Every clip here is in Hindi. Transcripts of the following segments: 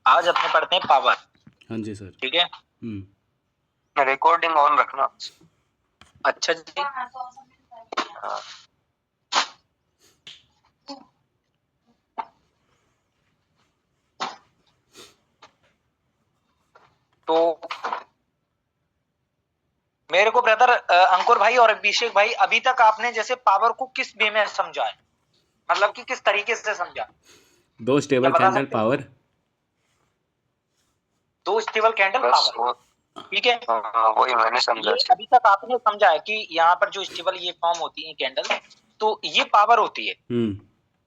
आज अपने पढ़ते हैं पावर। हाँ जी सर। ठीक है, रिकॉर्डिंग ऑन रखना। अच्छा जी। हाँ। तो मेरे को ब्रदर अंकुर भाई और अभिषेक भाई, अभी तक आपने जैसे पावर को किस वे में समझा है, मतलब कि किस तरीके से समझा, दो क्या स्टेबल बता कैंडल सकते हैं? पावर। दो स्टेबल कैंडल बस पावर, ठीक है। वही मैंने समझा। ये अभी तक आपने समझा है कि यहाँ पर जो स्टेबल ये फॉर्म होती है कैंडल, तो ये पावर होती है,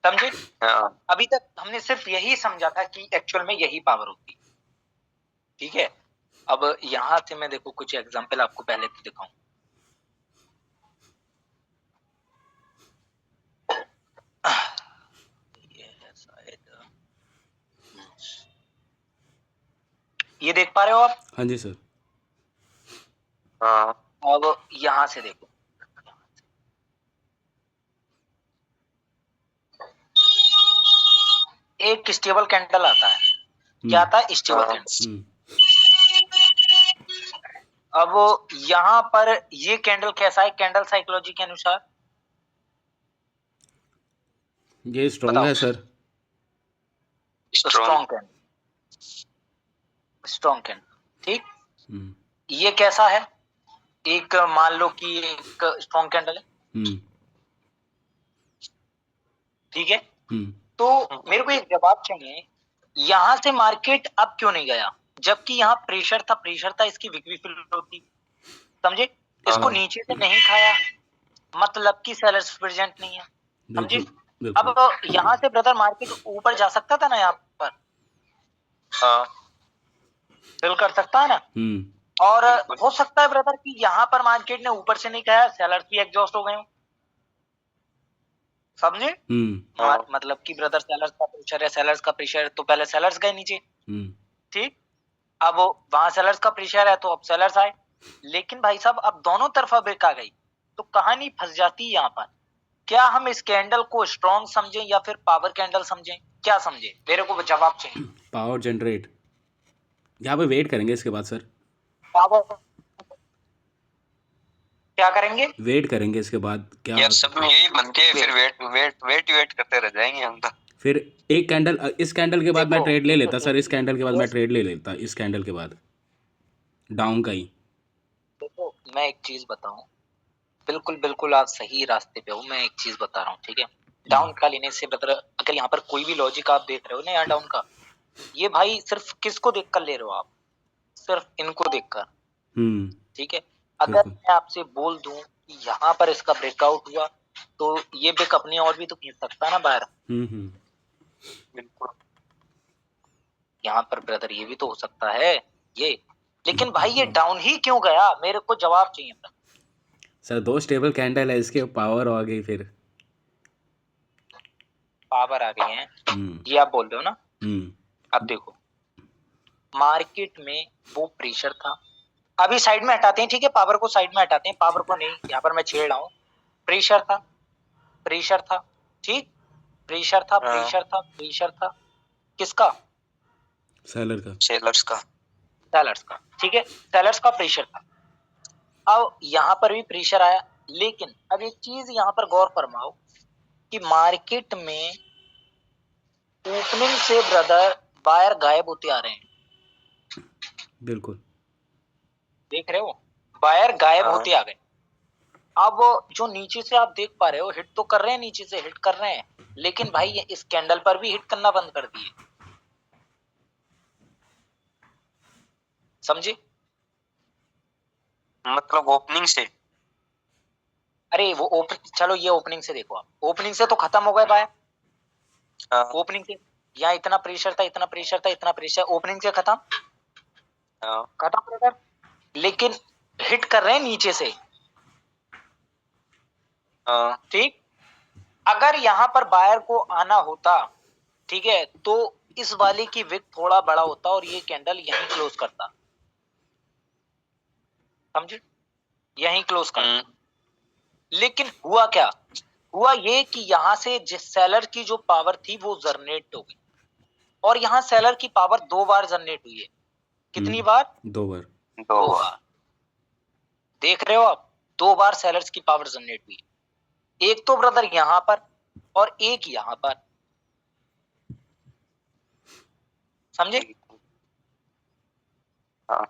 समझे? हाँ। अभी तक हमने सिर्फ यही समझा था कि एक्चुअल में यही पावर होती है, ठीक है। अब यहां से मैं देखो कुछ एग्जांपल आपको पहले दिखाऊं। ये है शायद, ये देख पा रहे हो आप? हाँ जी सर। हाँ। अब यहां से देखो, एक स्टेबल कैंडल आता है, क्या आता है? Stable candle. अब यहाँ पर ये कैंडल कैसा है कैंडल साइकोलॉजी के अनुसार? ये स्ट्रॉन्ग है sir. Strong candle, strong candle, ठीक। ये कैसा है? एक मान लो कि एक स्ट्रॉन्ग कैंडल है, ठीक है। तो मेरे को एक जवाब चाहिए, यहां से मार्केट अब क्यों नहीं गया, जबकि यहाँ प्रेशर था, इसकी बिक्री फिल होती, समझे? इसको नीचे से नहीं खाया, मतलब कि सेलर्स प्रेजेंट नहीं है, समझे? अब यहाँ से ब्रदर मार्केट ऊपर जा सकता था ना, यहाँ पर हाँ। फिल कर सकता है ना, और हो सकता है ब्रदर कि यहाँ पर मार्केट ने ऊपर से नहीं खाया, सेलर्स भी एग्जॉस्ट हो गए, समझे? मतलब कि ब्रदर सेलर्स का प्रेशर है, सेलर्स का प्रेशर, तो पहले सेलर्स गए नीचे, ठीक। अब वहां सेलर्स का प्रेशर है तो अब सेलर्स आए, लेकिन भाई साहब अब दोनों तरफा ब्रेक आ गई, तो कहानी फंस जाती है यहाँ पर। क्या हम इस कैंडल को स्ट्रॉन्ग समझें या फिर पावर कैंडल समझें, क्या समझें? मेरे को जवाब चाहिए। Power generate. यहाँ पे वेट करेंगे इसके बाद सर। पावर क्या करेंगे? वेट करेंगे इसके बाद क्या यार सब में यही बनते हैं, फिर वेट करते रह जाएंगे हम तो। फिर एक कैंडल, इस कैंडल के बाद मैं ट्रेड ले लेता सर, इस कैंडल के बाद मैं yes, ट्रेड ले लेता, इस कैंडल के बाद डाउन का ही। देखो मैं एक चीज बताऊं, बिल्कुल बिल्कुल आप सही रास्ते पे हो, मैं एक चीज बता रहा हूँ, ठीक है। डाउन का लेने से ब्रदर, अगर यहाँ पर कोई भी लॉजिक आप देख रहे हो ना यहाँ डाउन का, ये भाई सिर्फ किसको देखकर ले रहे हो आप? सिर्फ इनको देखकर, ठीक है। अगर मैं आपसे बोल दूं कि यहाँ पर इसका ब्रेकआउट हुआ, तो ये ब्रेक अपनी और भी तो खींच सकता है ना बाहर। बिल्कुल। यहाँ पर ब्रदर ये भी तो हो सकता है ये, लेकिन भाई ये डाउन ही क्यों गया, मेरे को जवाब चाहिए सर। दो स्टेबल कैंडल है, इसके पावर आ गई, फिर पावर आ गई है, ये आप बोल रहे हो ना। अब देखो मार्केट में वो प्रेशर था, अभी साइड में हटाते हैं, ठीक है, पावर को साइड में हटाते हैं, पावर को नहीं, यहाँ पर मैं छेड़ रहा हूँ। प्रेशर था, प्रेशर था, ठीक, प्रेशर था, प्रेशर था, प्रेशर था, किसका? सेलर का, सेलर्स का, सेलर्स का, ठीक है, सेलर्स का प्रेशर था। अब यहाँ पर भी प्रेशर आया, लेकिन अब एक चीज यहाँ पर गौर फरमाओ कि मार्केट में ओपनिंग से ब्रदर बायर गायब होते आ रहे हैं, बिल्कुल देख रहे हो, बायर गायब होते आ गए। अब जो नीचे से आप देख पा रहे हो, हिट तो कर रहे हैं, नीचे से हिट कर रहे हैं, लेकिन भाई ये इस कैंडल पर भी हिट करना बंद कर दिए, समझे? मतलब ओपनिंग से। अरे वो ओपन, चलो ये ओपनिंग से देखो आप, ओपनिंग से तो खत्म हो गए बाय, ओपनिंग से यहाँ इतना प्रेशर था, इतना प्रेशर था, इतना प्रेशर, ओपनिंग से खत्म, खत्म ब्रदर, लेकिन हिट कर रहे हैं नीचे से, ठीक। अगर यहाँ पर बायर को आना होता, ठीक है, तो इस वाले की विक थोड़ा बड़ा होता और ये कैंडल यहीं क्लोज करता, समझे, यहीं क्लोज करता। लेकिन हुआ क्या, हुआ ये कि यहां से जिस सेलर की जो पावर थी वो जनरेट हो गई, और यहाँ सेलर की पावर 2 बार जनरेट हुई है। कितनी बार? 2 बार। 2 2 बार। देख रहे हो आप, 2 बार सेलर्स की पावर जनरेट हुई है। एक तो ब्रदर यहाँ पर और एक यहाँ पर, समझे? हाँ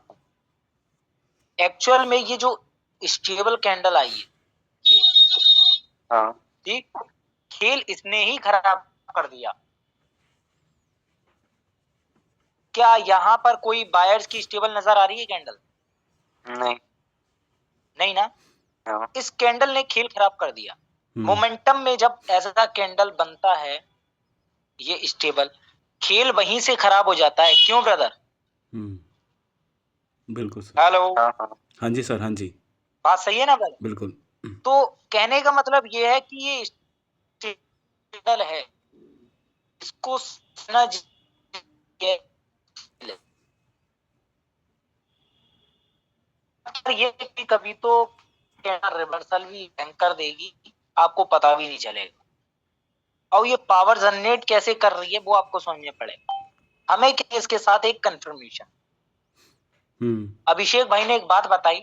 एक्चुअल में ये जो स्टेबल कैंडल आई है, ये हाँ ठीक, खेल इसने ही खराब कर दिया। क्या यहाँ पर कोई बायर्स की स्टेबल नजर आ रही है कैंडल? नहीं नहीं ना। हाँ इस कैंडल ने खेल खराब कर दिया। हम्म, मोमेंटम में जब ऐसा कैंडल बनता है ये स्टेबल, खेल वहीं से खराब हो जाता है। क्यों ब्रदर? बिल्कुल सर। हेलो, हाँ हाँ हाँ जी सर, हाँ जी, बात सही है ना ब्रदर? बिल्कुल। तो कहने का मतलब ये है कि ये स्टेबल है, इसको समझना चाहिए। ये कि कभी तो कैंडल रिवर्सल भी कर देगी, आपको पता भी नहीं चलेगा। और ये पावर जनरेट कैसे कर रही है वो आपको समझने पड़ेगा। हमें क्या इसके साथ एक कंफर्मेशन। अभिषेक भाई ने एक बात बताई,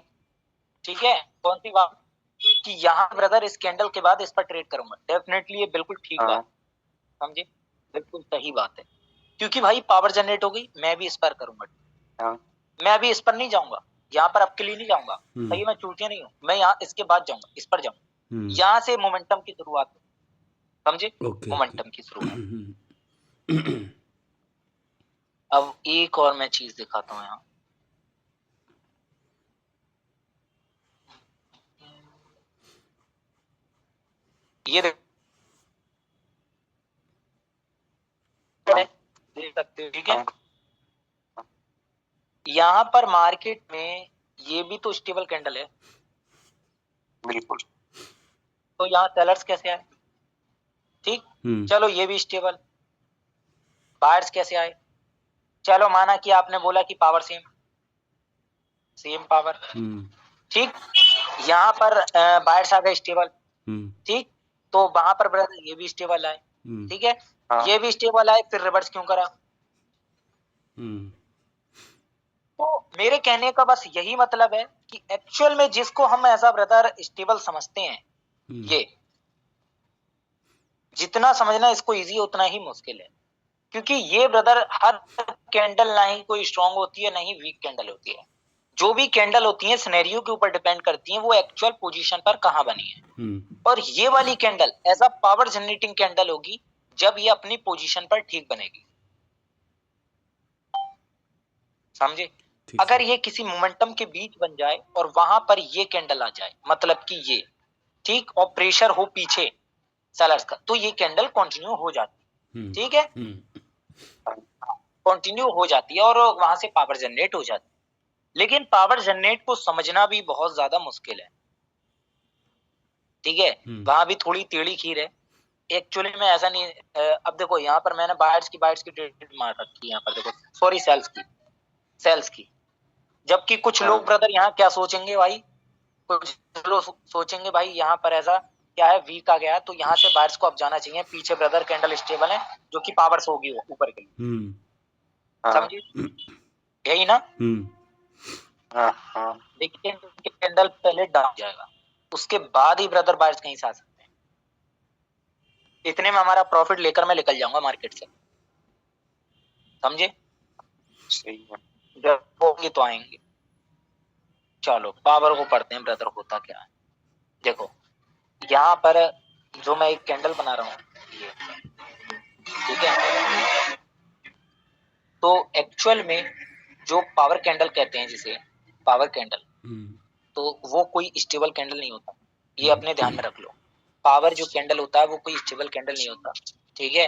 ठीक है, कौन सी बात? कि यहाँ ब्रदर इस कैंडल के बाद इस पर ट्रेड करूंगा। डेफिनेटली ये बिल्कुल ठीक हाँ बात, समझे? बिल्कुल सही बात है, क्योंकि भाई पावर जनरेट हो गई, मैं भी इस पर करूंगा। हाँ मैं अभी इस पर नहीं जाऊंगा, यहाँ पर आपके लिए नहीं जाऊंगा। सही, मैं चूतिया नहीं हूँ, मैं यहाँ इसके बाद जाऊंगा, इस पर जाऊंगा। यहाँ से मोमेंटम की शुरुआत, समझे? ओके, मोमेंटम की शुरुआत। अब एक और मैं चीज दिखाता हूँ यहाँ। ये देख सकते हो, ठीक है? यहाँ पर मार्केट में ये भी तो स्टेबल कैंडल है, बिल्कुल तो यहाँ सेलर्स कैसे आए? ठीक, चलो ये भी स्टेबल। बायर्स कैसे आए? चलो माना कि आपने बोला कि पावर सेम पावर, ठीक, यहाँ पर बायर्स आ गए स्टेबल, ठीक, तो वहां पर ब्रदर ये भी स्टेबल आए, ठीक है, हाँ ये भी स्टेबल आए, फिर रिवर्स क्यों करा? तो मेरे कहने का बस यही मतलब है कि एक्चुअल में जिसको हम ऐसा ब्रदर स्टेबल समझते हैं, ये जितना समझना इसको इजी उतना ही मुश्किल है, क्योंकि ये ब्रदर हर कैंडल ना ही कोई स्ट्रांग होती है, ना ही वीक कैंडल होती है। जो भी कैंडल होती है सिनेरियो के ऊपर डिपेंड करती है, वो एक्चुअल पोजीशन पर कहां बनी है। और ये वाली कैंडल ऐसा पावर जनरेटिंग कैंडल होगी जब ये अपनी पोजीशन पर ठीक बनेगी, समझे? अगर ये किसी मोमेंटम के बीच बन जाए और वहां पर ये कैंडल आ जाए, मतलब कि ये, ठीक, और प्रेशर हो पीछे सेलर्स का, तो ये कैंडल कंटिन्यू हो जाती, ठीक है, कंटिन्यू हो जाती है और वहां से पावर जनरेट हो जाती है। लेकिन पावर जनरेट को समझना भी बहुत ज्यादा मुश्किल है, ठीक है, वहां भी थोड़ी टेढ़ी खीर है। एक्चुअली में ऐसा नहीं। अब देखो यहाँ पर मैंने बायर्स की ट्रेड मार रखी है, यहाँ पर देखो, सॉरी सेल्स की। जबकि कुछ लोग ब्रदर यहाँ क्या सोचेंगे भाई, कुछ लोग सोचेंगे भाई यहाँ पर ऐसा क्या है, वीक आ गया, तो यहाँ से बायर्स को अब जाना चाहिए, पीछे ब्रदर कैंडल स्टेबल है जो कि पावर्स होगी वो ऊपर के लिए, समझिए, यही ना? लेकिन कैंडल पहले डाउन जाएगा, उसके बाद ही ब्रदर बायर्स कहीं से आ सकते हैं। इतने में हमारा प्रॉफिट लेकर मैं निकल जाऊंगा मार्केट से, समझे? सही है जब होंगे तो आएंगे। चलो पावर को पढ़ते हैं ब्रदर, होता क्या है। देखो यहाँ पर जो मैं एक कैंडल बना रहा हूँ ये, ठीक है, तो एक्चुअल में जो पावर कैंडल कहते हैं जिसे पावर कैंडल, तो वो कोई स्टेबल कैंडल नहीं होता, ये अपने ध्यान में रख लो। पावर जो कैंडल होता है वो कोई स्टेबल कैंडल नहीं होता, ठीक है।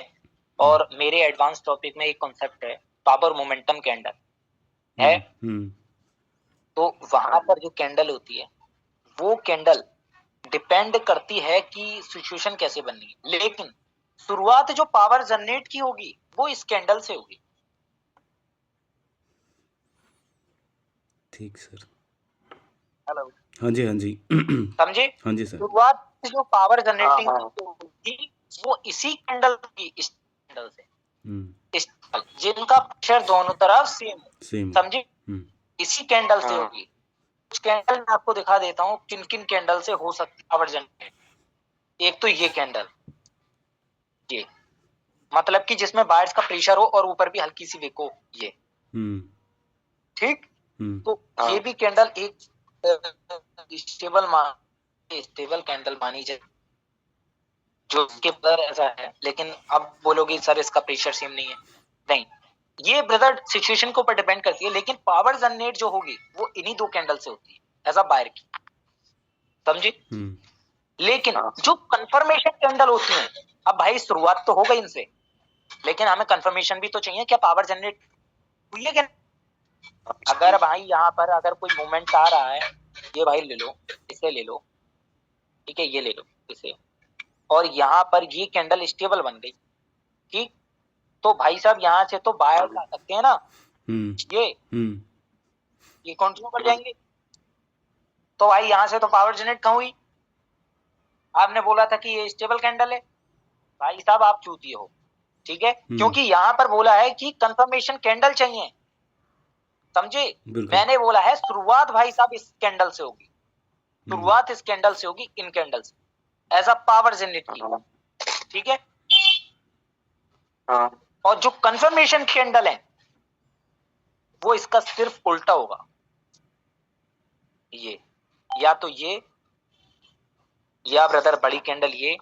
और मेरे एडवांस टॉपिक में एक कॉन्सेप्ट है पावर मोमेंटम कैंडल है, तो वहां पर जो कैंडल होती है वो कैंडल डिपेंड करती है कि सिचुएशन कैसे बननी है, लेकिन शुरुआत जो पावर जनरेट की होगी वो इस कैंडल से होगी, ठीक सर। हेलो, हाँ जी, हाँ जी। समझे? हाँ जी सर। शुरुआत जो पावर जनरेटिंग होगी वो इसी कैंडल की, इस कैंडल से, इस जिनका प्रेशर दोनों तरफ सेम है, सेम। समझे? इसी कैंडल से हाँ। होगी। कुछ कैंडल मैं आपको दिखा देता हूँ किन किन कैंडल से हो सकती है पावर जनरेट। एक तो ये कैंडल, ये मतलब कि जिसमें बायर्स का प्रेशर हो और ऊपर भी हल्की सी विक हो, ये ठीक। तो ये भी कैंडल एक स्टेबल कैंडल मानी जाए, जो इसके ब्रदर ऐसा है। लेकिन अब बोलोगे सर इसका प्रेशर सेम नहीं है, नहीं, ये ब्रदर सिचुएशन के ऊपर डिपेंड करती है। लेकिन पावर जनरेट जो होगी वो इन्हीं दो कैंडल से होती है एज अ बायर की, समझे? लेकिन जो कंफर्मेशन कैंडल होती है, अब भाई शुरुआत तो हो गई इनसे, लेकिन हमें कंफर्मेशन भी तो चाहिए क्या पावर जनरेट हुई है क्या। अगर भाई यहाँ पर अगर कोई मूवमेंट आ रहा है, ये भाई ले लो, इसे ले लो, ठीक है, ये ले लो इसे, और यहाँ पर ये कैंडल स्टेबल बन गई, ठीक, तो भाई साहब यहाँ से तो बायर आ सकते हैं ना, ये कंटिन्यू कर जाएंगे। तो भाई यहाँ से तो पावर जनरेट कहाँ हुई? आपने बोला था कि ये स्टेबल कैंडल है, भाई साहब आप चूतिए हो, ठीक है, क्योंकि यहाँ पर बोला है कि कंफर्मेशन कैंडल चाहिए, समझे? मैंने बोला है शुरुआत भाई साहब इस कैंडल से होगी, शुरुआत इस कैंडल से होगी, इन कैंडल से एज अ पावर जनरेट की, ठीक है। और जो कंफर्मेशन कैंडल है वो इसका सिर्फ उल्टा होगा, ये या तो ये, या ब्रदर बड़ी कैंडल ये,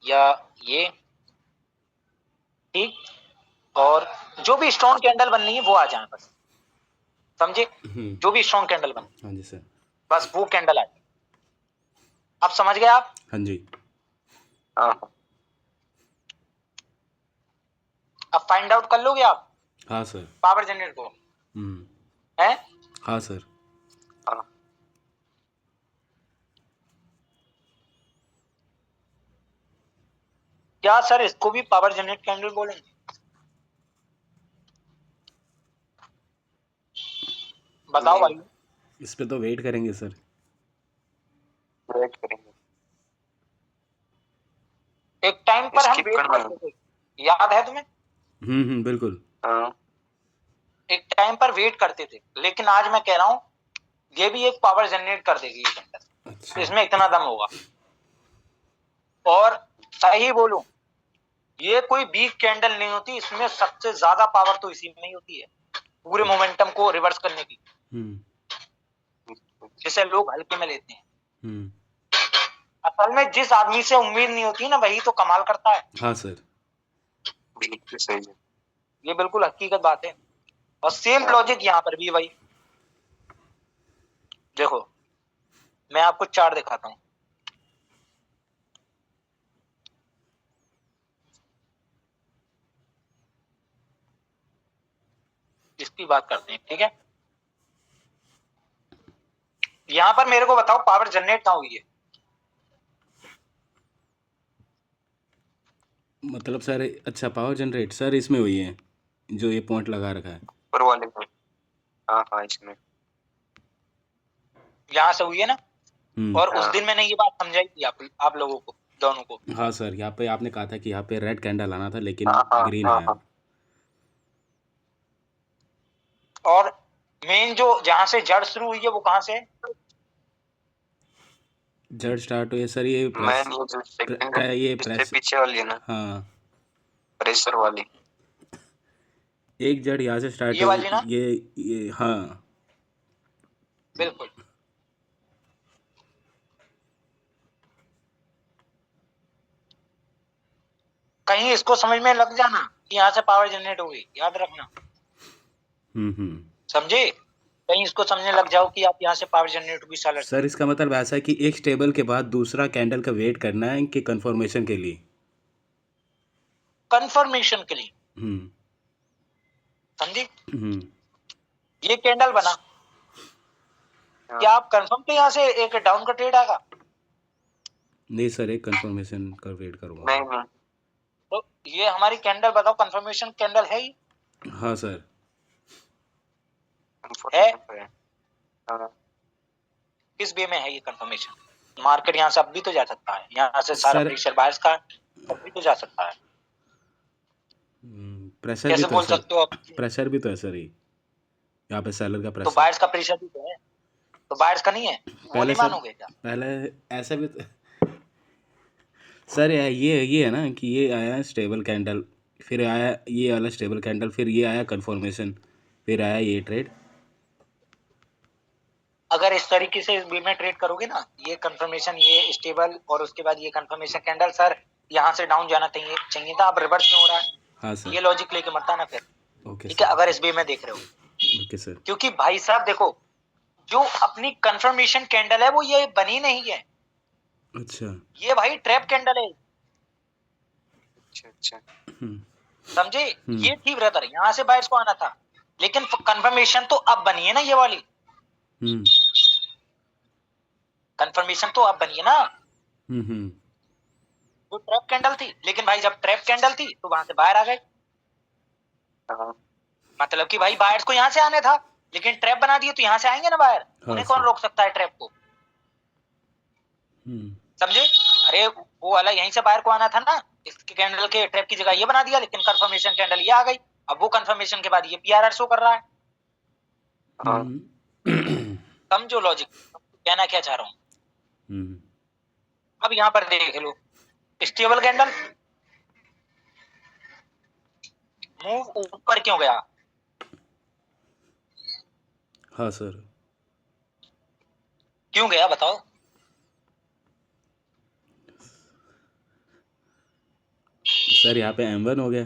या ये, ठीक। और जो भी स्ट्रॉन्ग कैंडल बननी है वो आ जाए बस, समझे? जो भी स्ट्रॉन्ग कैंडल बन, हाँ जी सर, बस वो कैंडल आ जाए। अब समझ गए आप? हाँ जी। अब फाइंड आउट कर लोगे आप हाँ सर, पावर जनरेट को, हैं? हाँ सर। क्या सर इसको भी पावर जनरेट कैंडल बोलेंगे? बताओ भाई। इस पे तो वेट करेंगे सर, वेट करेंगे। एक टाइम पर हम Skip वेट करना करते थे, याद है तुम्हें? बिल्कुल। एक टाइम पर वेट करते थे, लेकिन आज मैं कह रहा हूं ये भी एक पावर जनरेट कर देगी ये कैंडल। अच्छा, इसमें इतना दम होगा। और सही बोलूं, ये कोई वीक कैंडल नहीं होती, इसमें सबसे ज्यादा पावर तो इसी में ही होती है, पूरे मोमेंटम को रिवर्स करने की, जिसे लोग हल्के में लेते हैं। असल में जिस आदमी से उम्मीद नहीं होती ना, वही तो कमाल करता है। हाँ सर, बिल्कुल सही है। ये बिल्कुल हकीकत बात है। और सेम लॉजिक यहाँ पर भी है भाई। देखो मैं आपको चार्ट दिखाता हूं, इसकी बात करते हैं, ठीक है। यहां पर मेरे को बताओ पावर जनरेट कहां हुई है? मतलब सर, अच्छा पावर जनरेट सर इसमें हुई है, जो ये पॉइंट लगा रखा है ऊपर वाले में। हाँ इसमें यहां से हुई है ना। और उस दिन मैंने ये बात समझाई थी आप लोगों को, दोनों को। हाँ सर, यहाँ पे आपने कहा था कि यहाँ पे रेड कैंडल आना था, लेकिन ग्रीन आया। और मेन जो जहां से जड़ शुरू हुई है वो कहां से है? जड़ स्टार्ट हुई है सर, ये प्रेस, ये प्रेस पीछे वाली है ना, हाँ, प्रेशर वाली। एक जड़ यहाँ से स्टार्ट ये वाली ना, ये हाँ बिल्कुल। कहीं इसको समझ में लग जाना कि यहाँ से पावर जनरेट हो गई, याद रखना, समझे? कहीं इसको समझने लग जाओ कि आप यहाँ से पावर जनरेट होगी सालर। सर इसका मतलब ऐसा है कि एक स्टेबल के बाद दूसरा कैंडल का वेट करना है कि कंफर्मेशन के लिए, कंफर्मेशन के लिए, समझे? ये कैंडल बना, क्या आप कंफर्म पे यहाँ से एक डाउन का ट्रेड आएगा? नहीं सर, एक कंफर्मेशन का वेट करूंगा। नहीं तो ये हमारी कैंडल बताओ कंफर्मेशन कैंडल है ही? हाँ सर है। किस वे में है ये कंफर्मेशन? मार्केट यहाँ से अब भी तो जा सकता है, यहाँ से सारा सर, प्रेशर बायर्स का अब भी तो जा सकता है। प्रेशर भी कैसे तो है बोल सर, सकते हो आप? प्रेशर भी तो है सर, ये यहाँ पे सेलर का तो प्रेशर। बायर्स का प्रेशर भी तो है, तो बायर्स का नहीं है, वो पहले नहीं सर, मानोगे क्या? पहले ऐसा भी तो, सर ये है ना कि ये आया स्टेबल कैंडल, फिर आया ये वाला स्टेबल कैंडल, फिर ये आया कंफर्मेशन, फिर आया ये ट्रेड। अगर इस तरीके से इस बी में ट्रेड करोगे ना, ये कंफर्मेशन, ये स्टेबल, और उसके बाद ये कंफर्मेशन कैंडल, सर यहाँ से डाउन जाना चाहिए था, अब रिवर्स क्यों हो रहा है? हाँ सर। ये लॉजिक लेके मत आना फिर, ओके ठीक है, सर। अगर इस बे में देख रहे हो। Okay sir. क्योंकि भाई साहब देखो, जो अपनी कंफर्मेशन कैंडल है वो ये बनी नहीं है, अच्छा। ये भाई ट्रैप कैंडल है, अच्छा अच्छा। समझे? ये थी ब्रदर, यहाँ से बायर्स को आना था, लेकिन कंफर्मेशन तो अब बनी है ना, ये वाली हम्म कंफर्मेशन तो अब बनी है ना, हम्म वो ट्रैप कैंडल थी, लेकिन भाई जब ट्रैप कैंडल थी तो वहां से बाहर आ गए, हाँ मतलब कि भाई बायर्स को यहाँ से आने था, लेकिन ट्रैप बना दिए तो यहाँ से आएंगे ना बाहर, हाँ उन्हें कौन सर। रोक सकता है ट्रैप को, हम्म समझे? अरे वो वाला यहीं से बाहर को आना था ना, इसके कैंडल के ट्रैप की जगह ये बना दिया, लेकिन कंफर्मेशन कैंडल ये आ गई, अब वो कंफर्मेशन के बाद ये पीआरआर शो कर रहा है, हाँ समझो लॉजिक, कहना क्या चाह रहा हूँ। हम्म अब यहाँ पर देख लो, स्टेबल कैंडल मूव ऊपर क्यों गया? हाँ सर। क्यों गया बताओ? सर यहाँ पे M1 हो गया।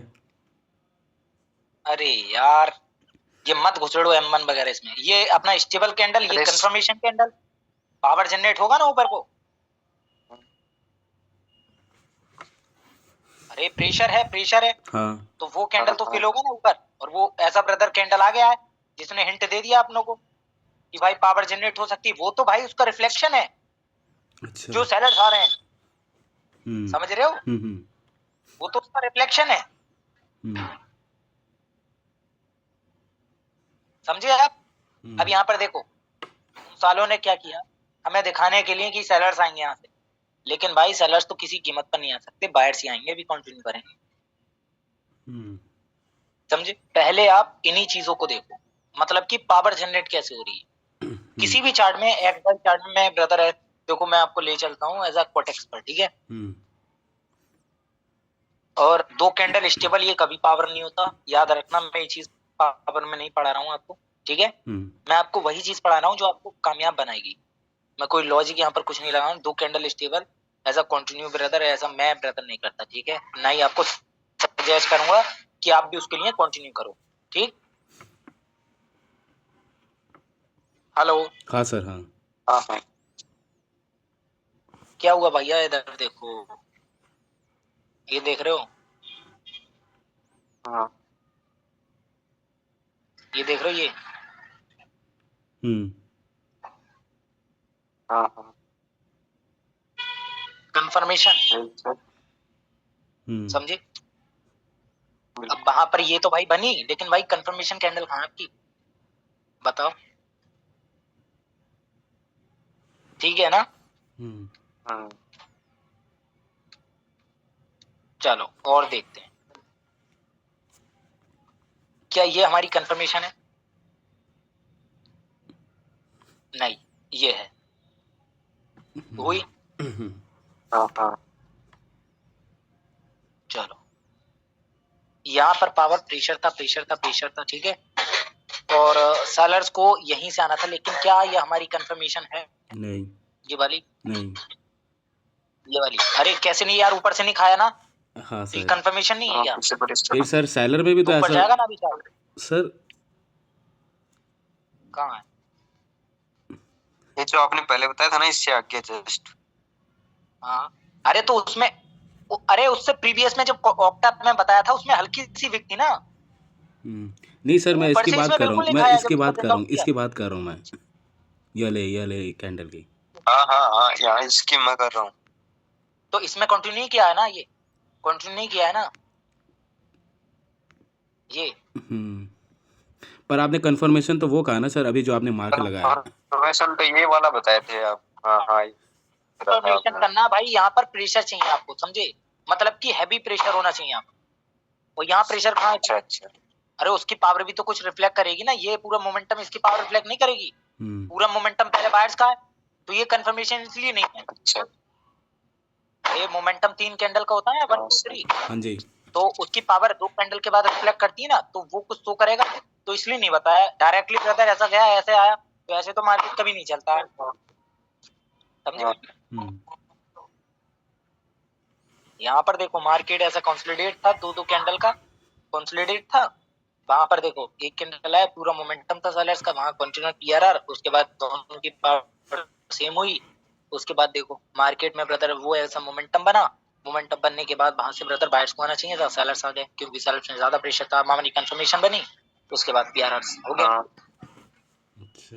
अरे यार, ये मत घुसड़ो M1 वगैरह इसमें, ये अपना स्टेबल कैंडल, ये अरे कंफर्मेशन कैंडल, पावर जनरेट होगा ना ऊपर को, अरे प्रेशर है, प्रेशर है, हाँ तो वो कैंडल तो फिल होगा ना ऊपर, और वो ऐसा ब्रदर कैंडल आ गया है जिसने हिंट दे दिया आप लोगों को कि भाई पावर जनरेट हो सकती है, वो तो भाई उसका रिफ्लेक्शन है, अच्छा। जो सेलर्स आ रहे हैं, समझ रहे हो? हम्म वो तो उसका रिफ्लेक्शन है, हम्म समझे आप? अब यहाँ पर देखो, सालों ने क्या किया, हमें दिखाने के लिए कि सेलर्स आएंगे यहाँ से, लेकिन भाई सेलर्स तो किसी कीमत पर नहीं आ सकते, बायर्स ही आएंगे, भी कंटिन्यू करेंगे, समझे? पहले आप इन्हीं चीजों को देखो, मतलब कि पावर जनरेट कैसे हो रही है किसी भी चार्ट में, एक्स चार्ट में मैं ब्रदर है, देखो मैं आपको ले चलता हूँ एज अ कोटेक्स पर, ठीक है? और दो कैंडल स्टेबल, ये कभी पावर नहीं होता, याद रखना, मैं ये चीज पावर में नहीं पढ़ा रहा हूँ आपको, ठीक है? मैं आपको वही चीज पढ़ा रहा हूँ जो आपको कामयाब बनाएगी, मैं कोई लॉजिक यहाँ पर कुछ नहीं लगा रहा हूँ। दो candle stable as a continue brother, ऐसा मैं ब्रदर नहीं करता, ठीक है? ना ही आपको सजेस्ट करूंगा कि आप भी उसके लिए कंटिन्यू करो, ठीक? हेलो, हाँ सर। हाँ हाँ हाँ क्या हुआ भैया? इधर देखो, ये देख रहे हो, हाँ ये देख रहे हो, ये हाँ हाँ कंफर्मेशन, समझे? बिल्कुल। अब वहां पर ये तो भाई बनी, लेकिन भाई कंफर्मेशन कैंडल कहाँ है आपकी, बताओ? ठीक है ना? हाँ चलो और देखते हैं, क्या ये हमारी कंफर्मेशन है? नहीं, ये है, हुई? हाँ हाँ चलो, यहाँ पर पावर प्रेशर था, प्रेशर था, प्रेशर था, ठीक है? और सेलर्स को यहीं से आना था, लेकिन क्या ये हमारी कंफर्मेशन है? नहीं ये वाली, नहीं। ये वाली, अरे कैसे नहीं यार, ऊपर से नहीं खाया ना, हाँ तो ये सर। कंफर्मेशन नहीं है क्या? फिर सर सेलर में भी तो ऊपर ऐसा जाएगा ना अभी चार्ट, सर। कहाँ है? ये जो आपने पहले बताया था ना, इससे आगे जस्ट। हाँ, अरे तो उसमें, अरे उससे प्रीवियस में जब ऑक्टा में बताया था, उसमें हल्की सी विक थी ना, नहीं सर, मैं ऊपर इसकी से बात इसमें कर रहा बिल्कुल हूँ, नहीं मैं खाया जब इसकी उसका बात कर रहा ब्रेकआउट हूँ, किया। इसकी बात कर रहा हूँ मैं, ये ले कैंडल की। हाँ हाँ हाँ, यहाँ इसकी मैं कर रहा हूँ। तो इसमें कंटिन्यू नहीं किया है ना, ये कंटिन्यू नहीं किया है ना ये, पर आपने कंफर्मेशन तो वो कहा ना सर, अभी जो आपने मार्क लगाया। कंफर्मेशन तो ये वाला बताए थे आप। हाँ हाँ कंफर्मेशन करना भाई, यहाँ पर प्रेशर चाहिए आपको, समझे? मतलब कि हैवी प्रेशर होना चाहिए यहाँ पर, और यहाँ प्रेशर कहाँ है? अच्छा अच्छा अरे उसकी पावर भी तो कुछ रिफ्लेक्ट करेगी ना, ये पूरा मोमेंटम इसकी पावर रिफ्लेक्ट नहीं करेगी। पूरा मोमेंटम पहले बायर्स का है, तो ये कंफर्मेशन इसलिए नहीं है। अच्छा ये मोमेंटम 3 कैंडल का होता है 1 2 3, हाँ जी। तो उसकी पावर 2 कैंडल के बाद रिफ्लेक्ट करती है ना, तो वो कुछ तो करेगा, तो इसलिए नहीं बताया डायरेक्टली ब्रदर, ऐसा गया ऐसे आया, तो ऐसे तो मार्केट कभी नहीं चलता है, समझे? हाँ। यहाँ पर देखो मार्केट ऐसा कंसोलिडेट था, 2 2 कैंडल का कंसोलिडेट था, वहां पर देखो एक कैंडल आया, पूरा मोमेंटम था सेलर्स का, वहां कंटिन्यू पीआरआर, उसके बाद दोनों की पावर सेम हुई, उसके बाद देखो मार्केट में ब्रदर वो ऐसा मोमेंटम बना, मोमेंटम बनने के बाद वहां से ब्रदर बायर्स को आना चाहिए था, सेलर्स आ गए क्योंकि सेलर्स में ज्यादा प्रेशर था, मामनी कंफर्मेशन बनी, उसके बाद पीआरआर हो गया। हाँ अच्छा।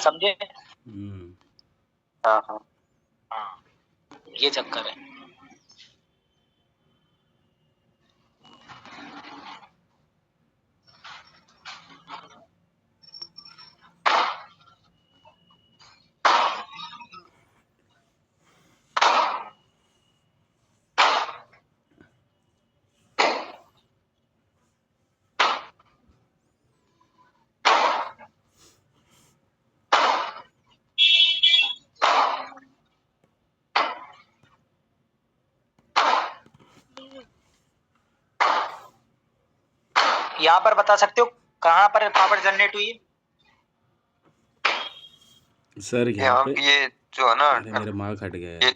समझे? हाँ हाँ हाँ, ये चक्कर है। यहाँ पर बता सकते हो कहाँ पर पावर जनरेट हुई है? सर यहाँ यहाँ पे ये जो है ना, अरे मेरा मार्क हट गया ये है।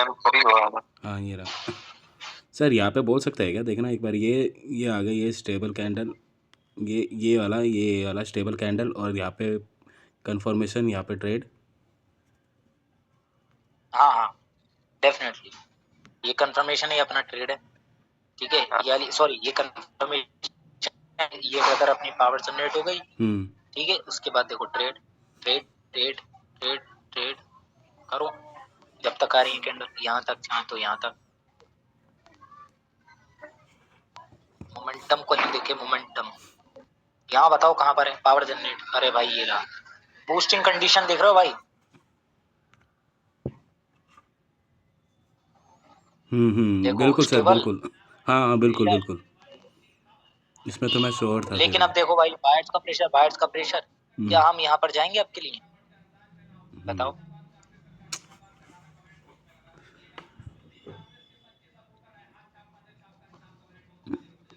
M3 हुआ ना। हाँ ये रहा। सर यहाँ पे बोल सकते हैं क्या, देखना एक बार, ये आ गई, ये स्टेबल कैंडल, ये वाला स्टेबल कैंडल, और यहाँ पे कंफर्मेशन, यहाँ पे ट्रेड। हाँ हाँ डेफिनेटली, ये कंफर्मेशन है, अपना ट्रेड है, ठीक है, ये सॉरी ये कंफर्मेशन, ये ब्रदर अपनी पावर जनरेट हो गई, ठीक है, उसके बाद देखो trade trade trade trade trade करो, जब तक आ रही है कैंडल यहाँ तक, जहाँ तो यहाँ तक, मोमेंटम को नहीं देखे, मोमेंटम यहाँ बताओ कहाँ पर है पावर जनरेट? अरे भाई ये रहा, बूस्टिंग कंडीशन देख रहे हो भाई? देखो बिल्कुल सर, स्टेबल, बिल्कुल। हाँ बिल्कुल बिल्कुल, इसमें तो मैं श्योर था। लेकिन अब देखो भाई बायर्स का प्रेशर, क्या हम यहाँ पर जाएंगे आपके लिए? बताओ।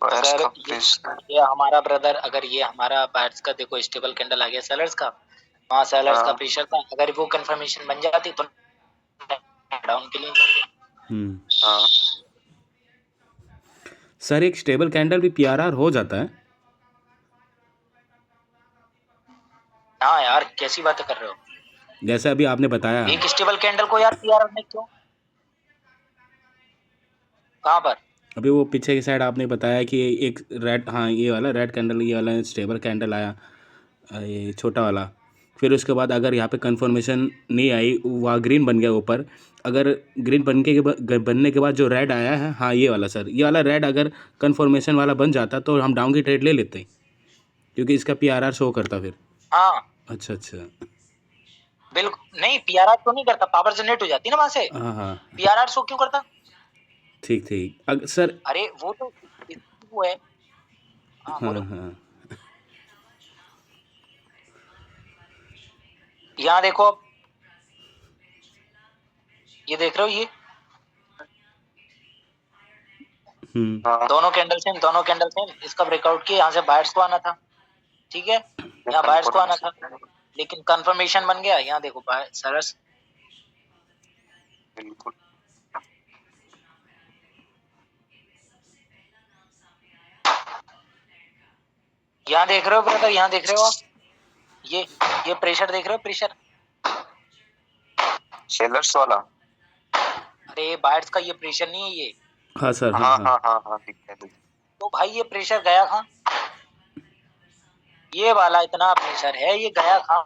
सर ये हमारा ब्रदर, अगर ये हमारा बायर्स का देखो स्टेबल कैंडल आ गया सेलर्स का, वहाँ सेलर्स का प्रेशर था, अगर वो कंफर्मेशन बन जाती तो डाउन के लिए हाँ सर एक स्टेबल कैंडल भी पीआरआर हो जाता है? हाँ यार कैसी बातें कर रहे हो, जैसे अभी आपने बताया। एक स्टेबल कैंडल को यार पीआरआर में क्यों, कहाँ पर? अभी वो पीछे की साइड आपने बताया कि एक रेड, हाँ ये वाला रेड कैंडल, ये वाला स्टेबल कैंडल आया, ये छोटा वाला, फिर उसके बाद अगर यहाँ पे कंफर्मेशन नहीं आई, वहाँ ग्रीन बन गया ऊपर, अगर ग्रीन बनने के बाद जो रेड आया है, हाँ ये वाला सर, ये वाला रेड अगर कंफर्मेशन वाला बन जाता तो हम डाउन की ट्रेड ले लेते हैं, क्योंकि इसका पीआरआर शो करता फिर। हाँ अच्छा अच्छा, बिल्कुल नहीं, पीआरआर तो नहीं करता, पावर जनरेट हो जाती ना वहां से, हाँ हाँ पीआरआर शो क्यों करता? ठीक ठीक, सर। अरे वो तो वो है। हाँ हाँ बोलो। हाँ यहाँ देखो अब, ये देख रहे हो, ये दोनों कैंडल सेम, इसका ब्रेकआउट किया, यहाँ से बायर्स को आना था, ठीक है, यहाँ बायर्स को आना था, लेकिन कंफर्मेशन बन गया, यहाँ देखो सरस, बिल्कुल यहाँ देख रहे हो ब्रदर, यहाँ देख रहे हो आप, ये प्रेशर देख रहे हो, प्रेशर सेलर्स वाला। अरे बायर्स का ये प्रेशर नहीं है ये, हाँ सर, हाँ हाँ हाँ हाँ ठीक है। तो भाई ये प्रेशर गया कहाँ, ये वाला इतना प्रेशर है, ये गया कहाँ?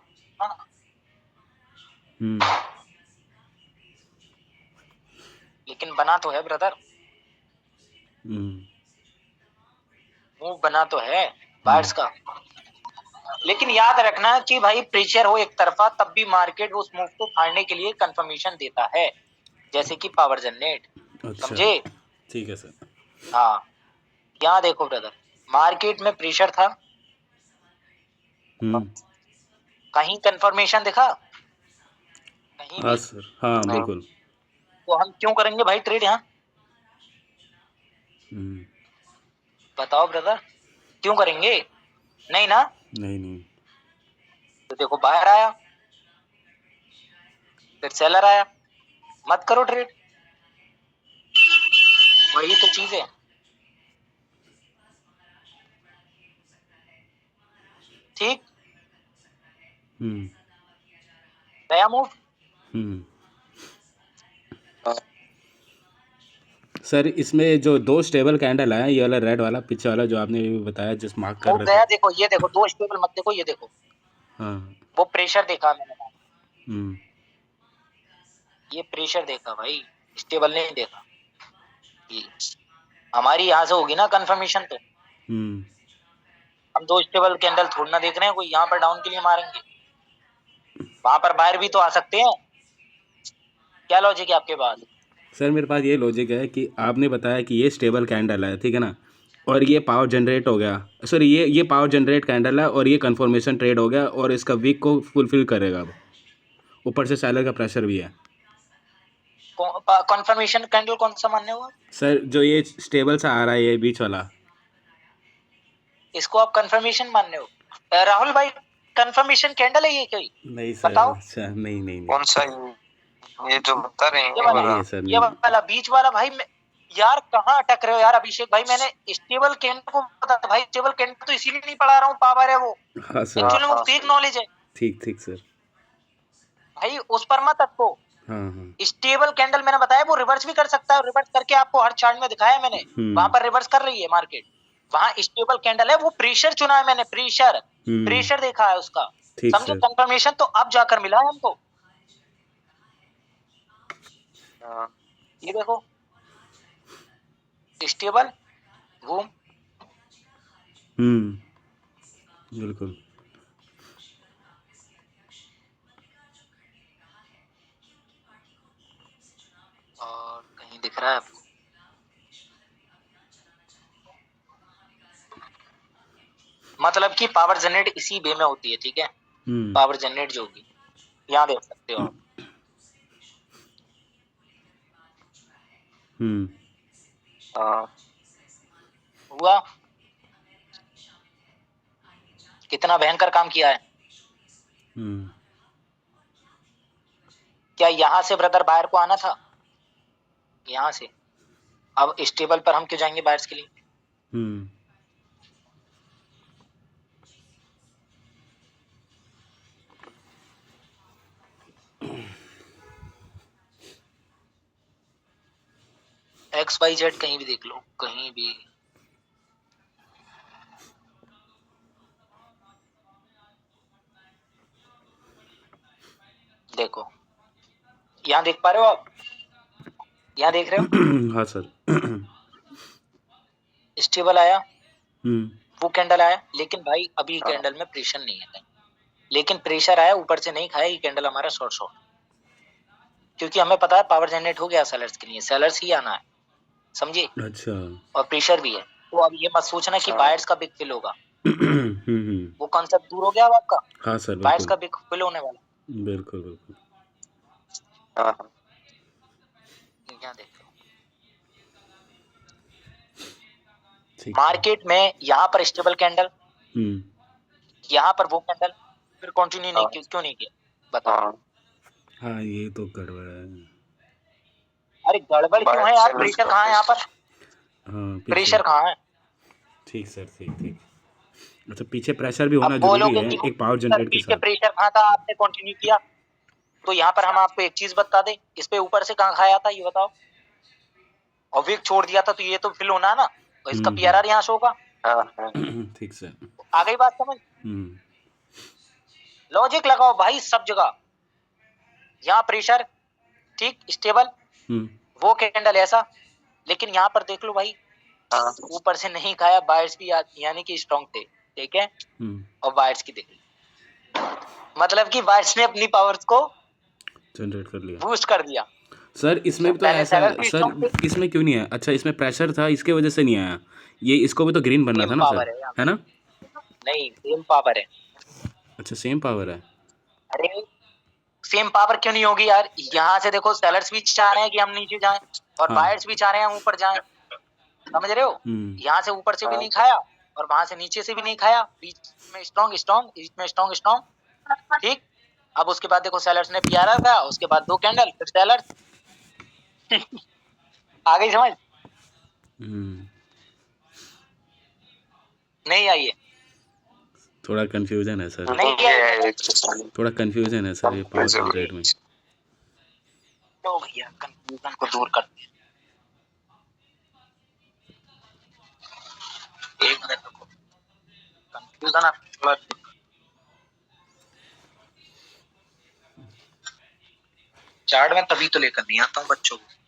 लेकिन बना तो है ब्रदर, मूव बना तो है बायर्स का, लेकिन याद रखना कि भाई प्रेशर हो एक तरफा, तब भी मार्केट उस मूव को फाड़ने के लिए कंफर्मेशन देता है, जैसे कि पावर जनरेट। अच्छा समझे? ठीक है सर। हाँ, यहाँ देखो ब्रदर, मार्केट में प्रेशर था, हम्म। कहीं कंफर्मेशन दिखा, कहीं हाँ भी। सर, हाँ नहीं। बिल्कुल। तो हम क्यों करेंगे भाई ट्रेड यहाँ? हम्म। बताओ ब्रदर, क्यों करेंगे? नहीं ना। नहीं नहीं। तो देखो बाहर आया, फिर सेलर आया, मत करो ट्रेड। वही तो चीज है। ठीक, हम्म। नया मूव। हम्म। हाँ, सर इसमें जो दो स्टेबल कैंडल है, ये वाला रेड वाला पीछे वाला जो आपने बताया, जिस मार्क कर मूव रहे गया, थे। देखो ये देखो, दो स्टेबल मत देखो, ये देखो, हाँ। वो प्रेशर देखा मैंने, हम्म। ये प्रेशर देखा भाई, स्टेबल नहीं देखा। ये हमारी यहाँ से होगी ना कंफर्मेशन, तो हम्म। हम दो स्टेबल कैंडल थोड़ी ना देख रहे हैं, कोई यहाँ पर डाउन के लिए मारेंगे, वहां पर बाहर भी तो आ सकते हैं। क्या लॉजिक है आपके पास? सर मेरे पास ये लॉजिक है कि आपने बताया कि ये स्टेबल कैंडल है, ठीक है ना, और ये पावर जनरेट हो गया, सॉरी ये पावर जनरेट कैंडल है और ये कंफर्मेशन ट्रेड हो गया और इसका वीक को फुलफिल करेगा अब, ऊपर से सेलर का प्रेशर भी है। कंफर्मेशन कैंडल कौन सा मानने हुआ? सर जो ये स्टेबल सा आ रहा है, ये बीच वाला। इसको आप कंफर्मेशन मानने हो? राहुल भाई, कंफर्मेशन कैंडल है ये कोई? नहीं सर, बताओ। अच्छा नहीं नहीं नहीं, कौन सा ये जो बता रहे हैं ये ये वाला, नहीं वाला? है सर, ये नहीं। वाला बीच वाला भाई यार कहाँ अटक रहे हो यार अभिषेक भाई, मैंने स्टेबल कैंडल को पता था भाई, स्टेबल कैंडल तो इसीलिए नहीं पढ़ा रहा हूँ, पावर है वो, हाँ सर। एक्चुअली वो हाँ, फेक सही। नॉलेज है ठीक ठीक सर। भाई, उस पर मत अटको। हाँ हाँ। स्टेबल कैंडल मैंने बताया वो रिवर्स भी कर सकता है, रिवर्स करके आपको हर चार्ट में दिखाया है मैंने, वहां पर रिवर्स कर रही है मार्केट, वहां स्टेबल कैंडल है, वो प्रेशर चुना है मैंने, प्रेशर, प्रेशर देखा है उसका, ठीक समझे? सर। कंफर्मेशन तो अब जाकर मिला है हमको। हाँ, ये देखो, स्टेबल, घूम, बिल्कुल। और कहीं दिख रहा है आपको? मतलब कि पावर जनरेट इसी वे में होती है, ठीक है, पावर जनरेट जो होगी, यहाँ देख सकते हो आप। हाँ, हुआ, कितना भयंकर काम किया है। क्या यहाँ से ब्रदर बाहर को आना था? यहाँ से अब स्टेबल पर हम क्यों जाएंगे बायर्स के लिए? XYZ कहीं भी देख लो, कहीं भी। देखो, यहाँ देख पा रहे हो आप? यहाँ देख रहे हो? हाँ सर। स्टेबल आया, हम्म। वो कैंडल आया, लेकिन भाई अभी हाँ। कैंडल में प्रेशर नहीं है कहीं, लेकिन प्रेशर आया, ऊपर से नहीं खाया, ये कैंडल हमारा शॉर्ट शॉर्ट, क्योंकि हमें पता है पावर जनरेट हो गया सेलर्स के लिए, सेलर्स ही आना है, समझिए, अच्छा। और प्रेशर भी है, तो अब ये मत सोचना कि बायर्स का बिग फिल होगा, वो कॉन्सेप्ट दूर हो गया अब आपका, हाँ सर बायर्स बिल्कुल। का बिग फिल होने वाला। बिल्कुल बिल्कुल। हाँ, हाँ, यहाँ देखो, ठीक। मार्केट में यहाँ पर स्टेबल कैंडल, हम्म। यहाँ पर वो कैंडल, फिर कंटिन्यू नहीं हाँ। क्यों नहीं किया बताओ? हाँ, हाँ ये तो गड़बड़ है। अरे गड़बड़ क्यों है यार, प्रेशर कहाँ है यहाँ पर? हाँ प्रेशर कहाँ है? ठीक सर, ठीक ठीक। अच्छा, पीछे प्रेशर भी अब होना जरूरी बोलोगे है कि एक पावर सर जनरेट के पीछे साथ। प्रेशर कहाँ था, आपने कंटिन्यू किया, तो यहाँ पर हम आपको एक चीज बता दें, इस पे ऊपर से कहाँ खाया था ये बताओ, और वीक छोड़ दिया था, तो ये तो फिल होना है ना, तो इसका PRR यहाँ शो होगा। हाँ, हाँ, ठीक सर। आ गई बात समझ? लॉजिक लगाओ भाई सब जगह, यहाँ प्रेशर ठीक स्टेबल, वो कैंडल ऐसा, लेकिन यहाँ पर देख लो भाई, हाँ, ऊपर से नहीं खाया, बायर्स भी यानी कि स्ट्रॉन्ग थे, ठीक है, और बायर्स की देख ली, मतलब कि बायर्स ने अपनी पावर्स को जनरेट कर लिया। बूस्ट कर दिया, सर इसमें भी तो पहले ऐसा sellers है भी सर, strong थे। इसमें क्यों नहीं आया? अच्छा इसमें प्रेशर था इसके वजह से नहीं आया, ये इसको भी तो ग्रीन बनना सेम था ना सर, पावर है यहाँ है पर। ना? नहीं, सेम पावर है। अच्छा सेम पावर है। अरे सेम पावर क्यों नहीं होगी यार? यहाँ से देखो, सेलर्स भी चाह रहे हैं कि हम नीचे जाएं और हाँ। बायर्स भी चाह रहे हैं हम ऊपर जाएं। समझ रहे हो? यहाँ से ऊपर से भी हाँ। नहीं खाया और वहां से नीचे से भी नहीं खाया, बीच में स्ट्रॉन्ग स्ट्रॉन्ग, बीच में स्ट्रॉन्ग स्ट्रॉन्ग। ठीक। अब उसके बाद देखो, सेलर्स ने पीआरआर का, उसके बाद 2 कैंडल, फिर सेलर्स। आ गई समझ? हम्म, नहीं आई है? थोड़ा कंफ्यूजन है सर, नहीं आई है? थोड़ा कंफ्यूजन है सर ये पावर कम रेट में। तो भैया कंफ्यूजन को दूर करते हैं। एक मिनट रुको, कंफ्यूजन आप थोड़ा चार्ट में तभी तो लेकर नहीं आता हूँ बच्चों को।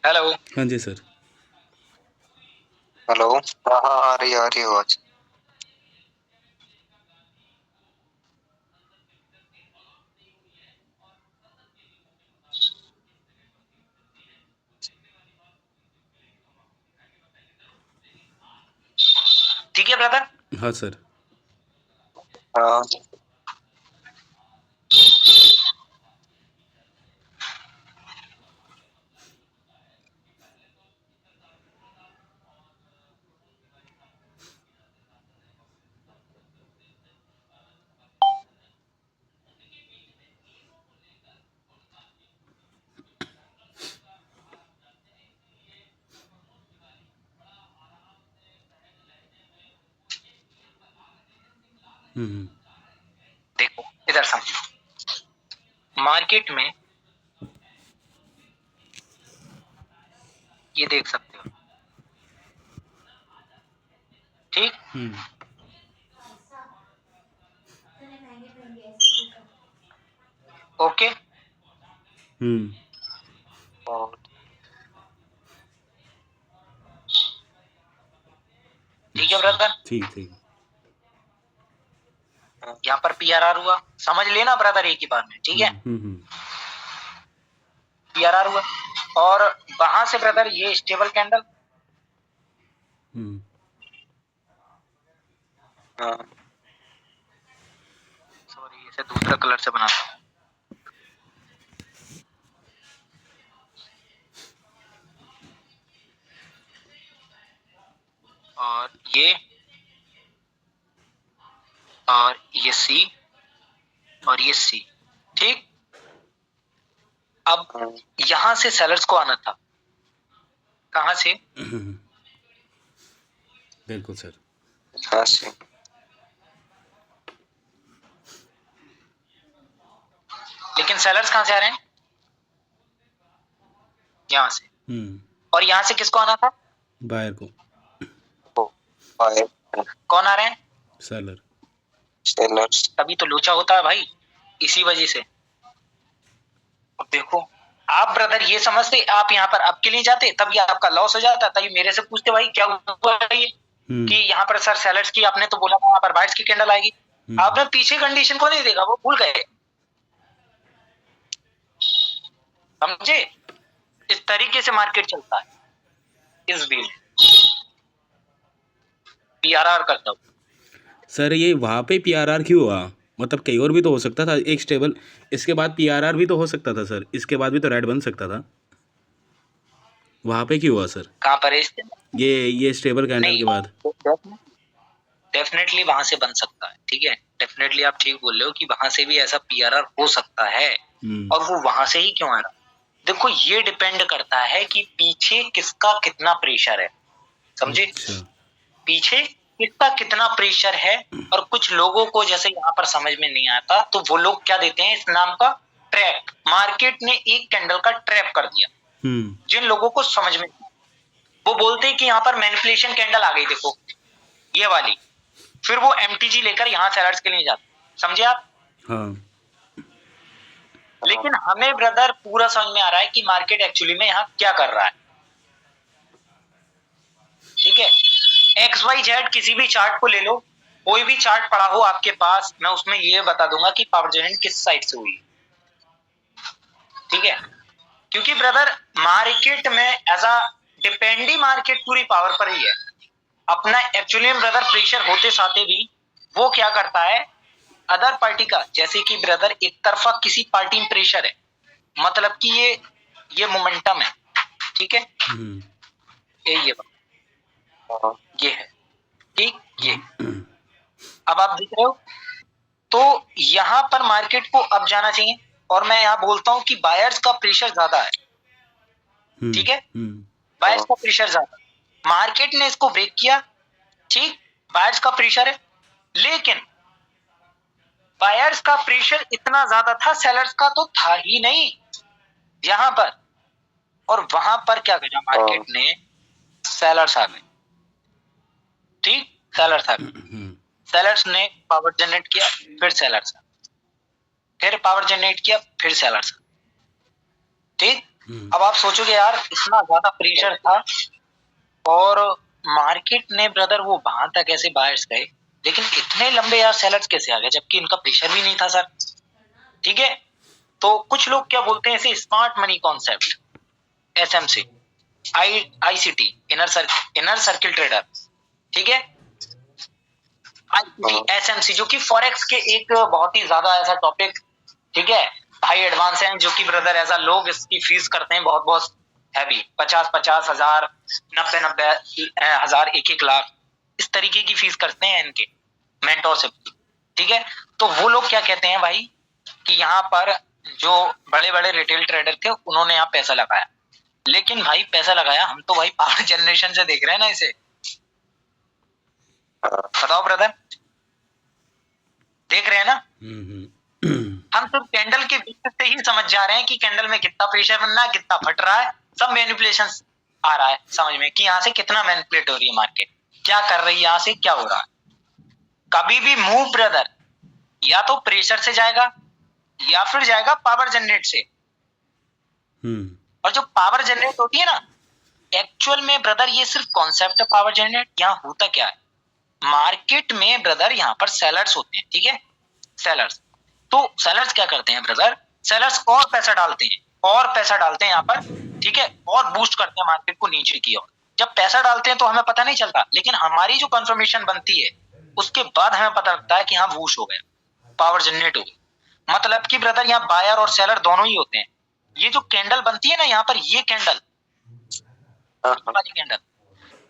हेलो। हाँ जी सर। हेलो। हाँ हाँ, आ रही है आवाज। ठीक है ब्रदर। हाँ सर। हाँ। देखो इधर समझो, मार्केट में ये देख सकते हो। ठीक। ओके। ठीक है ब्रदर। ठीक ठीक। यहाँ पर पीआरआर हुआ, समझ लेना ब्रदर एक ही बार में। ठीक है, पीआरआर हुआ और वहां से ब्रदर ये स्टेबल कैंडल। सॉरी, इसे दूसरा कलर से बनाता हूँ। और ये सी और ये सी। ठीक। अब यहां से सेलर्स को आना था, कहां से? बिल्कुल सर। हाँ से। लेकिन सेलर्स कहां से आ रहे हैं? यहां से। और यहां से किसको आना था? बायर को। कौन आ रहे हैं? सेलर। सेलर्स। तभी तो लोचा होता है भाई, इसी वजह से। अब देखो, आप ब्रदर ये समझते, आप यहाँ पर अब के लिए जाते तब ये आपका लॉस हो जाता, तभी मेरे से पूछते भाई क्या हुआ ये कि यहाँ पर सर सेलर्स की, आपने तो बोला वहां पर बायर्स की कैंडल आएगी। आपने पीछे कंडीशन को नहीं देखा, वो भूल गए। समझे? इस तरीके से मार्केट चलता है। इस बीच पीआरआर करता हूँ सर ये वहाँ पे पीआरआर क्यों हुआ? मतलब कहीं और भी तो हो सकता था, एक स्टेबल इसके बाद पीआरआर भी तो हो सकता था सर, इसके बाद भी तो रेड बन सकता था, वहाँ पे क्यों हुआ सर? कहाँ पर है? ये स्टेबल कैंडल के बाद। डेफिनेटली वहां से बन सकता है। ठीक है, डेफिनेटली आप ठीक बोल रहे हो कि वहां से भी ऐसा पीआरआर हो सकता है। और वो वहां से ही क्यों आ रहा? देखो ये डिपेंड करता है कि पीछे किसका कितना प्रेशर है। समझे? अच्छा। पीछे किसका कितना प्रेशर है। और कुछ लोगों को जैसे यहाँ पर समझ में नहीं आता, तो वो लोग क्या देते हैं, इस नाम का ट्रैप। मार्केट ने एक कैंडल का ट्रैप कर दिया। जिन लोगों को समझ में, वो बोलते हैं कि यहाँ पर मैनिपुलेशन कैंडल आ गई, देखो ये वाली। फिर वो एमटीजी लेकर यहाँ सेलर्स के लिए जाते। समझे आप? हाँ। लेकिन हमें ब्रदर पूरा समझ में आ रहा है कि मार्केट एक्चुअली में यहाँ क्या कर रहा है। ठीक है, XYZ किसी भी चार्ट को ले लो, कोई भी चार्ट पड़ा हो आपके पास, मैं उसमें ये बता दूंगा कि पावर जनरेट किस साइड से हुई, ठीक है। क्योंकि ब्रदर मार्केट में एज अ डिपेंडी मार्केट पूरी पावर पर ही है अपना। एक्चुअली में ब्रदर प्रेशर होते साथे भी वो क्या करता है अदर पार्टी का, जैसे कि ब्रदर एक तरफा किसी पार्टी में प्रेशर है, मतलब कि ये मोमेंटम है, ठीक है। ये बात ये है, ठीक। ये अब आप देख रहे हो, तो यहां पर मार्केट को अब जाना चाहिए, और मैं यहां बोलता हूं कि बायर्स का प्रेशर ज्यादा है, ठीक है। बायर्स का प्रेशर ज्यादा, मार्केट ने इसको ब्रेक किया, ठीक। बायर्स का प्रेशर है, लेकिन बायर्स का प्रेशर इतना ज्यादा था, सेलर्स का तो था ही नहीं यहां पर। और वहां पर क्या किया मार्केट ने, सेलर्स आ गए, ठीक। सेलर्स आ गए, सेलर्स ने पावर जनरेट किया, फिर सेलर्स, फिर पावर जनरेट किया, फिर सेलर्स, ठीक। अब आप सोचोगे यार इतना ज्यादा प्रेशर था और मार्केट ने ब्रदर वो वहां तक कैसे बायर्स गए, लेकिन इतने लंबे यार सेलर्स कैसे आ गए जबकि इनका प्रेशर भी नहीं था सर, ठीक है। तो कुछ लोग क्या बोलते हैं इसे smart money concept, SMC, ICT, inner circle trader, ठीक है। आईसीटी, एसएमसी जो कि फॉरेक्स के एक बहुत ही ज्यादा ऐसा टॉपिक, ठीक है, हाई एडवांस है, जो कि ब्रदर ऐसा लोग इसकी फीस करते हैं बहुत बहुत हैवी, 50-50 हजार, 90-90 हजार, 1-1 लाख, इस तरीके की फीस करते हैं इनके मेंटोरशिप, ठीक है। तो वो लोग क्या कहते हैं भाई कि यहाँ पर जो बड़े बड़े रिटेल ट्रेडर थे उन्होंने यहाँ पैसा लगाया, लेकिन भाई पैसा लगाया हम तो भाई पावर जनरेशन से देख रहे हैं ना इसे, बताओ ब्रदर, देख रहे हैं ना। हम सिर्फ कैंडल के बीच से ही समझ जा रहे हैं कि कैंडल में कितना प्रेशर बनना है, कितना फट रहा है, सब मैनिपुलेशन आ रहा है समझ में कि यहाँ से कितना मैनिपुलेट हो रही है मार्केट, क्या कर रही है, यहाँ से क्या हो रहा है। कभी भी मूव ब्रदर या तो प्रेशर से जाएगा या फिर जाएगा पावर जनरेट से। और जो पावर जनरेट होती है ना, एक्चुअल में ब्रदर ये सिर्फ कॉन्सेप्ट है पावर जनरेट। यहाँ होता क्या है, मार्केट में ब्रदर यहाँ पर सेलर्स होते हैं, ठीक है, सेलर्स। तो सेलर्स क्या करते हैं ब्रदर, सेलर्स और पैसा डालते हैं, और पैसा डालते हैं यहाँ पर, ठीक है, और बूस्ट करते हैं मार्केट को नीचे की ओर। जब पैसा डालते हैं तो हमें पता नहीं चलता, लेकिन हमारी जो कंफर्मेशन बनती है उसके बाद हमें पता लगता है कि हाँ बूस्ट हो गया, पावर जनरेट हो गई। मतलब कि ब्रदर यहाँ बायर और सेलर दोनों ही होते हैं। ये जो कैंडल बनती है ना यहाँ पर, ये कैंडल,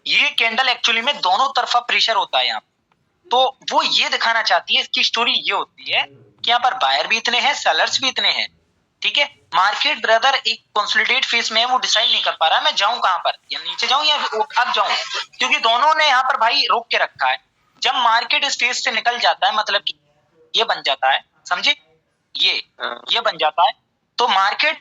ये कैंडल एक्चुअली में दोनों तरफा प्रेशर होता है यहाँ। तो वो ये दिखाना चाहती है, इसकी स्टोरी ये होती है कि यहाँ पर बायर भी इतने हैं, सेलर्स भी इतने हैं, ठीक है। मार्केट ब्रदर एक कंसोलिडेट फेज में है, वो डिसाइड नहीं कर पा रहा है मैं जाऊं कहां पर, या नीचे जाऊं या अब जाऊं, क्योंकि दोनों ने यहाँ पर भाई रोक के रखा है। जब मार्केट इस फेज से निकल जाता है, मतलब कि ये बन जाता है, समझे, ये बन जाता है, तो मार्केट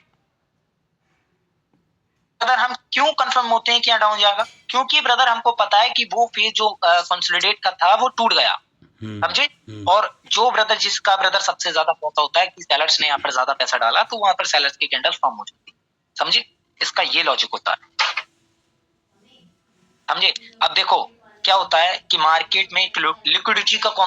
ब्रदर हम क्यों कंफर्म होते हैं कि यहाँ डाउन जाएगा, क्योंकि ब्रदर हमको पता है कि वो फेज जो कंसोलिडेट का था वो टूट गया, समझे। और जो ब्रदर जिसका ब्रदर सबसे ज्यादा पैसा होता है कि सेलर्स ने यहाँ पर ज्यादा पैसा डाला, तो वहां पर सेलर्स की कैंडल फॉर्म हो जाती है, समझे। इसका ये लॉजिक होता है, समझे। अब देखो क्या होता है कि मार्केट में लिक्विडिटी का